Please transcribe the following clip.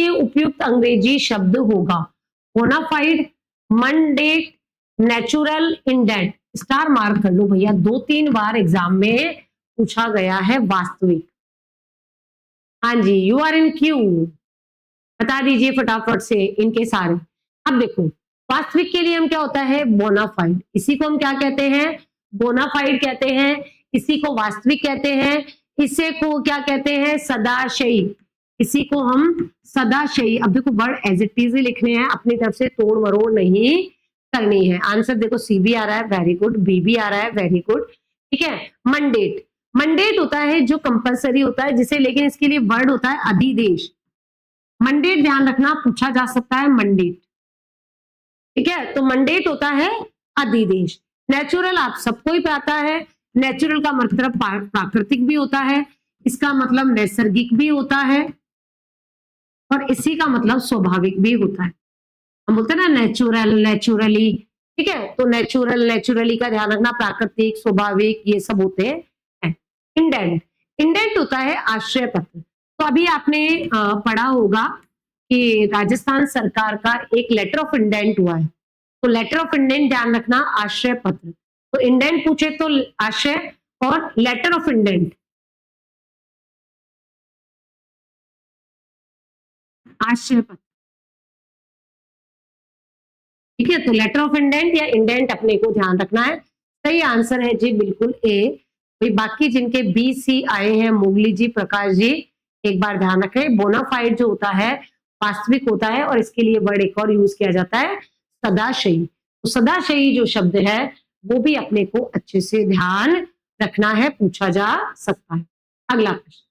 लिए उपयुक्त अंग्रेजी शब्द होगा? Bonafide, mandate, natural, indent. Star mark कर लो भैया, 2-3 बार एग्जाम में पूछा गया है वास्तविक। हाँ जी, यू आर इन क्यू, बता दीजिए फटाफट से इनके सारे। अब देखो, वास्तविक के लिए हम क्या होता है? बोनाफाइड। इसी को हम क्या कहते हैं? बोनाफाइड कहते हैं। इसी को वास्तविक कहते हैं। इसे को क्या कहते हैं? सदाशयी। इसी को हम सदाशयी। अब देखो, वर्ड एज इट इज ही लिखने हैं, अपनी तरफ से तोड़ मरोड़ नहीं करनी है। आंसर देखो, सी भी आ रहा है, वेरी गुड। बी भी आ रहा है, वेरी गुड। ठीक है। मंडेट, मंडेट होता है जो कंपलसरी होता है जिसे, लेकिन इसके लिए वर्ड होता है अधिदेश। मंडेट ध्यान रखना, पूछा जा सकता है मंडेट। ठीक है, तो मंडेट होता है अधिदेश। नेचुरल आप सबको ही पता है, नेचुरल का मतलब प्राकृतिक भी होता है, इसका मतलब नैसर्गिक भी होता है, और इसी का मतलब स्वाभाविक भी होता है। हम बोलते हैं ना नेचुरल, नेचुरली। ठीक है, तो नेचुरल, नेचुरली का ध्यान रखना, प्राकृतिक, स्वाभाविक, ये सब होते हैं। इंडेंट, इंडेंट होता है आश्रय पत्र। तो अभी आपने पढ़ा होगा कि राजस्थान सरकार का एक लेटर ऑफ इंडेंट हुआ है, तो लेटर ऑफ इंडेंट ध्यान रखना, आश्रय पत्र। तो इंडेंट पूछे तो आश्रय, और लेटर ऑफ इंडेंट आश्रय पत्र। ठीक है, तो लेटर ऑफ इंडेंट या इंडेंट अपने को ध्यान रखना है। सही आंसर है जी बिल्कुल ए। तो बाकी जिनके बी सी आए हैं, मोगली जी, प्रकाश जी, एक बार ध्यान रखें, बोनाफाइड जो होता है वास्तविक होता है, और इसके लिए वर्ड एक और यूज किया जाता है, सदाशयी। तो सदाशयी जो शब्द है वो भी अपने को अच्छे से ध्यान रखना है, पूछा जा सकता है। अगला प्रश्न,